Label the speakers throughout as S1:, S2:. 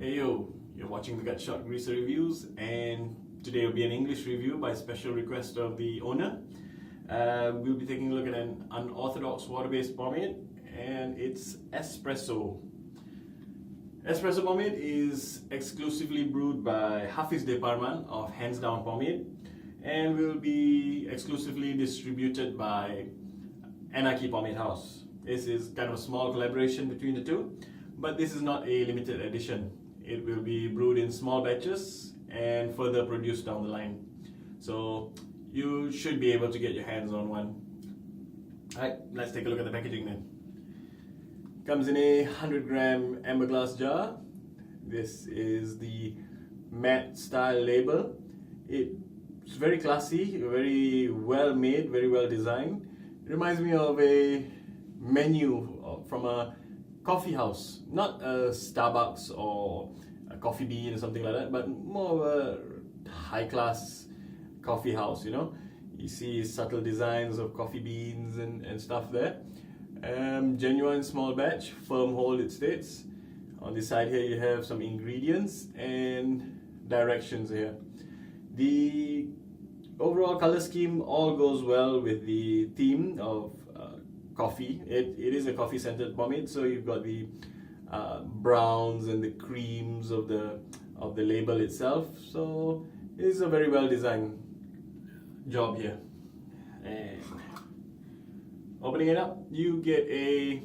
S1: Hey yo, you're watching the Gut Shot Greaser Reviews, and today will be an English review by special request of the owner. We'll be taking a look at an unorthodox water-based pomade, and it's ESPRESSO. ESPRESSO pomade is exclusively brewed by Hafiz De Parman of Hands Down Pomade, and will be exclusively distributed by Anarchy Pomade House. This is kind of a small collaboration between the two, but this is not a limited edition. It will be brewed in small batches and further produced down the line. So you should be able to get your hands on one. Alright, let's take a look at the packaging then. Comes in a 100-gram amber glass jar. This is the matte style label. It's very classy, very well made, very well designed. It reminds me of a menu from a coffee house, not a Starbucks or a Coffee Bean or something like that, but more of a high-class coffee house, you know. You see subtle designs of coffee beans and stuff there. Genuine small batch, firm hold it states. On the side here you have some ingredients and directions here. The overall color scheme all goes well with the theme of coffee. It is a coffee scented pomade, so you've got the browns and the creams of the label itself. So it's a very well designed job here. And opening it up, you get a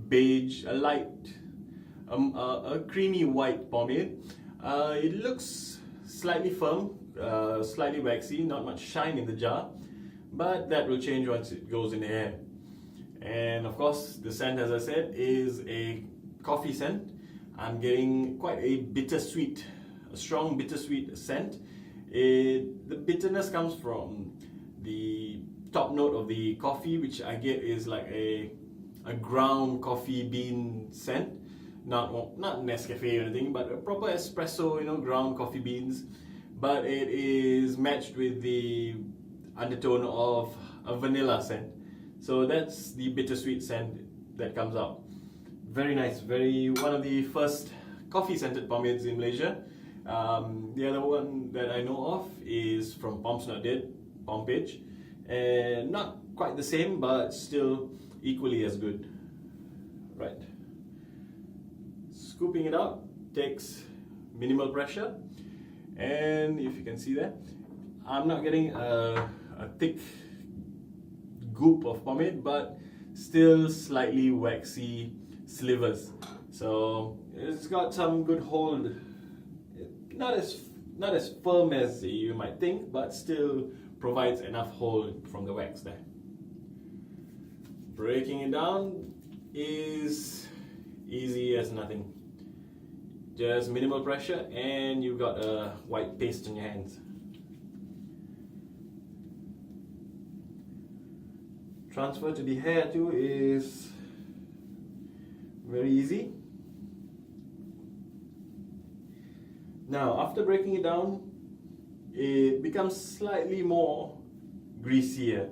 S1: beige, a light, a creamy white pomade. It looks slightly firm, slightly waxy, not much shine in the jar, but that will change once it goes in the air. And of course, the scent, as I said, is a coffee scent. I'm getting quite a bittersweet, a strong bittersweet scent. The bitterness comes from the top note of the coffee, which I get is like a ground coffee bean scent. Not Nescafe or anything, but a proper espresso, you know, ground coffee beans. But it is matched with the undertone of a vanilla scent. So that's the bittersweet scent that comes out. Very nice, one of the first coffee scented pomades in Malaysia. The other one that I know of is from Pom's Not Dead, Pompage, and not quite the same, but still equally as good. Right. Scooping it out takes minimal pressure, and if you can see there, I'm not getting a thick goop of pomade, but still slightly waxy slivers. So it's got some good hold. Not as firm as you might think, but still provides enough hold from the wax there. Breaking it down is easy as nothing. Just minimal pressure and you've got a white paste in your hands. Transfer to the hair too is very easy. Now, after breaking it down, it becomes slightly more greasier.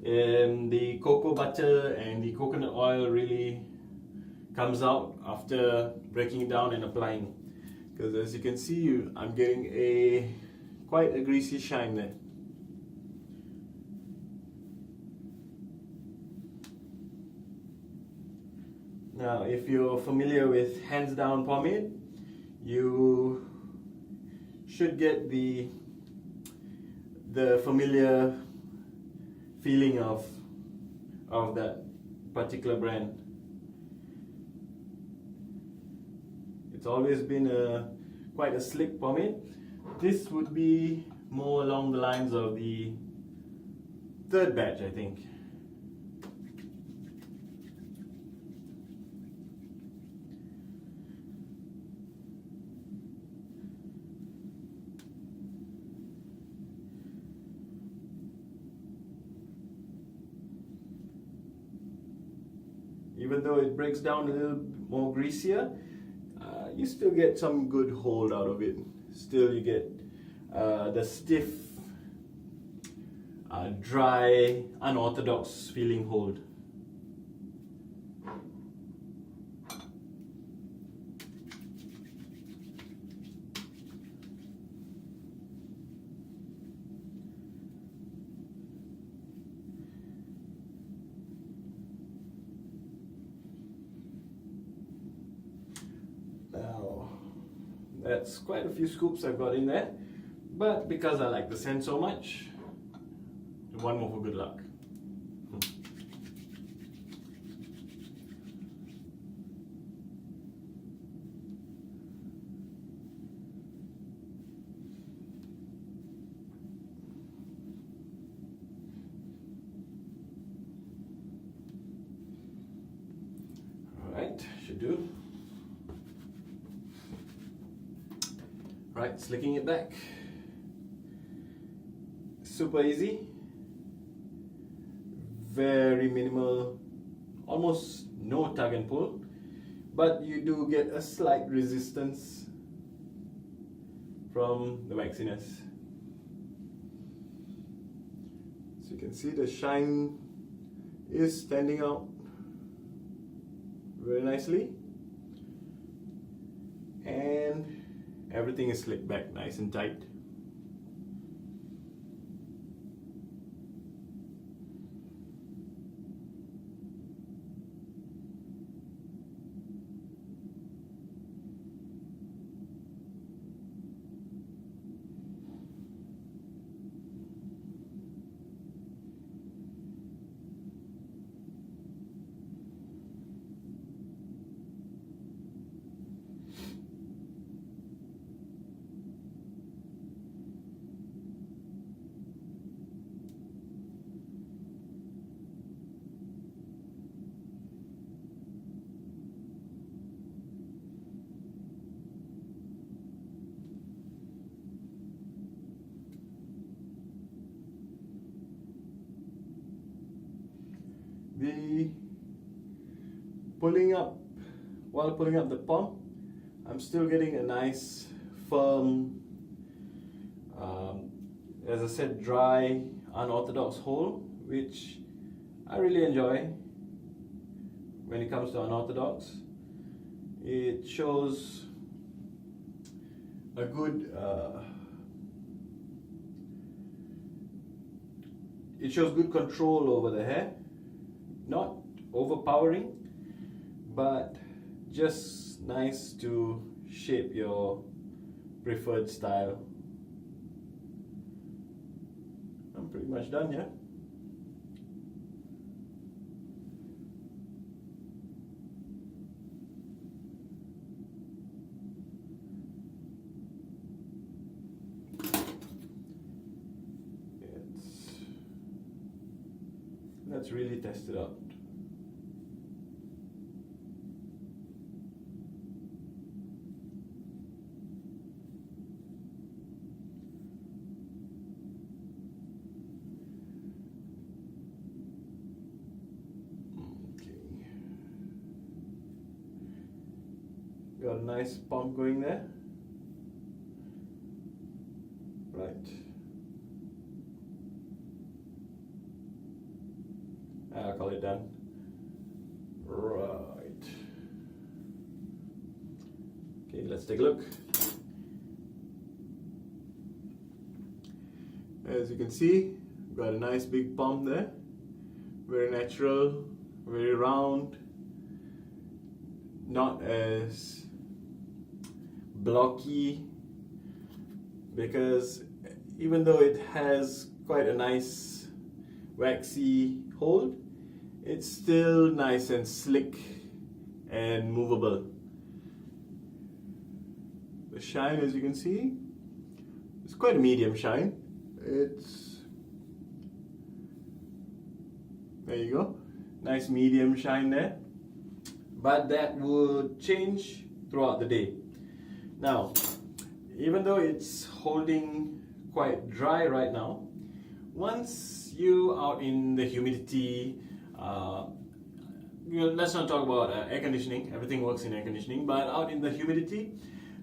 S1: The cocoa butter and the coconut oil really comes out after breaking it down and applying. Because as you can see, I'm getting quite a greasy shine there. Now, if you're familiar with Hands Down Pomade, you should get the familiar feeling of that particular brand. It's always been quite a slick pomade. This would be more along the lines of the third batch, I think. Even though it breaks down a little more greasier, you still get some good hold out of it. Still you get the stiff, dry, unorthodox feeling hold. That's quite a few scoops I've got in there, but because I like the scent so much, one more for good luck. Alright, should do. Right, slicking it back. Super easy. Very minimal, almost no tug and pull, but you do get a slight resistance from the waxiness. So you can see the shine is standing out very nicely, and everything is slicked back nice and tight. While pulling up the palm, I'm still getting a nice firm, as I said, dry, unorthodox hold, which I really enjoy when it comes to unorthodox. It shows a good control over the hair, not overpowering, but just nice to shape your preferred style. I'm pretty much done, yeah? Let's really test it out. Got a nice pump going there. Right. I'll call it done. Right. Okay, let's take a look. As you can see, got a nice big pump there. Very natural, very round. Not as blocky, because even though it has quite a nice waxy hold, it's still nice and slick and movable. The shine, as you can see, it's quite a medium shine. There you go, nice medium shine there, but that would change throughout the day. Now, even though it's holding quite dry right now, once you out in the humidity, let's not talk about air conditioning, everything works in air conditioning, but out in the humidity,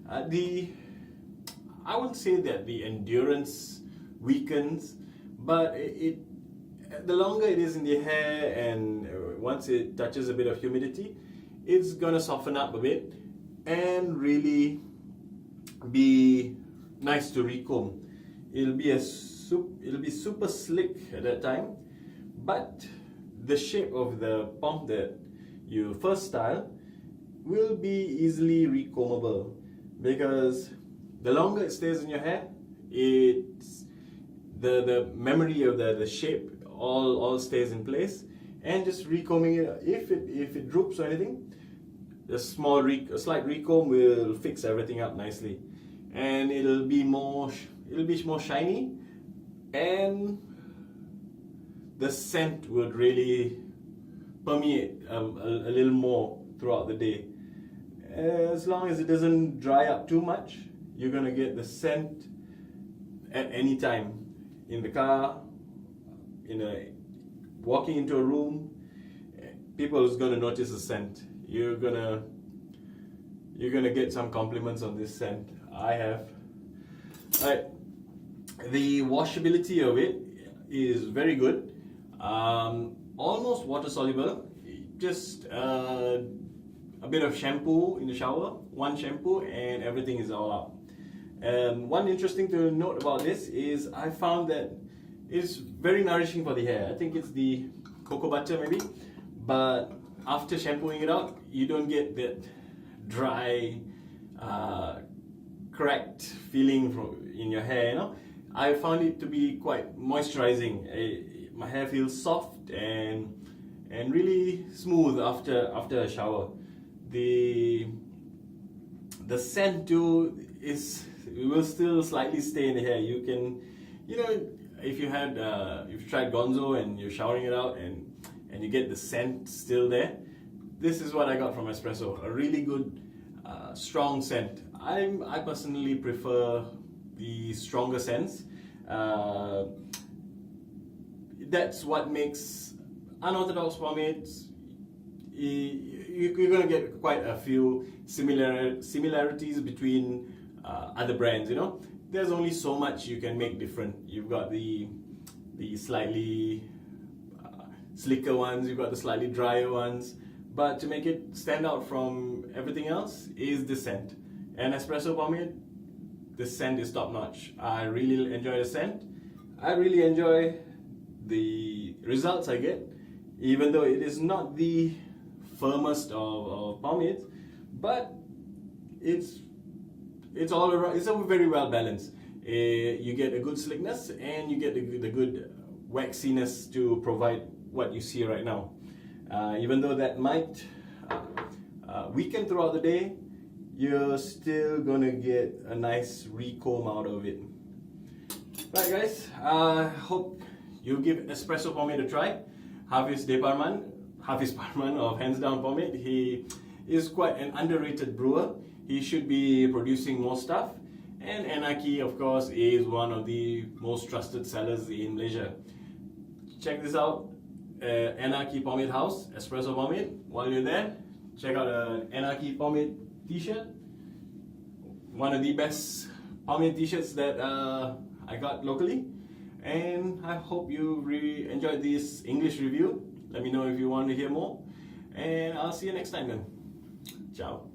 S1: I wouldn't say that the endurance weakens, but the longer it is in the hair, and once it touches a bit of humidity, it's gonna soften up a bit and really be nice to recomb. It'll be super slick at that time, but the shape of the pomp that you first style will be easily recombable. because the longer it stays in your hair, it's the memory of the shape all stays in place. And just recombing it, if it droops or anything, a slight recomb will fix everything up nicely, and it'll be more shiny, and the scent would really permeate a little more throughout the day. As long as it doesn't dry up too much, you're gonna get the scent at any time, in the car, walking into a room. People is gonna notice the scent. You're gonna get some compliments on this scent. I have. Alright, the washability of it is very good. Almost water soluble. Just a bit of shampoo in the shower, one shampoo, and everything is all out. One interesting to note about this is I found that it's very nourishing for the hair. I think it's the cocoa butter maybe, but after shampooing it out, you don't get that dry, cracked feeling in your hair. I found it to be quite moisturizing. My hair feels soft and really smooth after a shower. The scent too will still slightly stay in the hair. You can, if you've tried Gonzo and you're showering it out and you get the scent still there, this is what I got from ESPRESSO. A really good, strong scent. I personally prefer the stronger scents. That's what makes unorthodox pomades. You're gonna get quite a few similarities between other brands. There's only so much you can make different. You've got the slightly slicker ones, you've got the slightly drier ones, but to make it stand out from everything else is the scent. And ESPRESSO pomade, the scent is top notch. I really enjoy the scent. I really enjoy the results I get, even though it is not the firmest of pomades, but it's all around. It's very well balanced. You get a good slickness and you get the good waxiness to provide what you see right now. Even though that might weaken throughout the day, you're still gonna get a nice recomb out of it. Right guys, I hope you give ESPRESSO pomade a try. Hafiz Parman of Hands Down Pomade, he is quite an underrated brewer. He should be producing more stuff. And Anarchy, of course, is one of the most trusted sellers in Malaysia. Check this out, Anarchy Pomade House, ESPRESSO pomade. While you're there, check out an Anarchy Pomade t-shirt. One of the best pomade t-shirts that I got locally. And I hope you really enjoyed this English review. Let me know if you want to hear more. And I'll see you next time then. Ciao.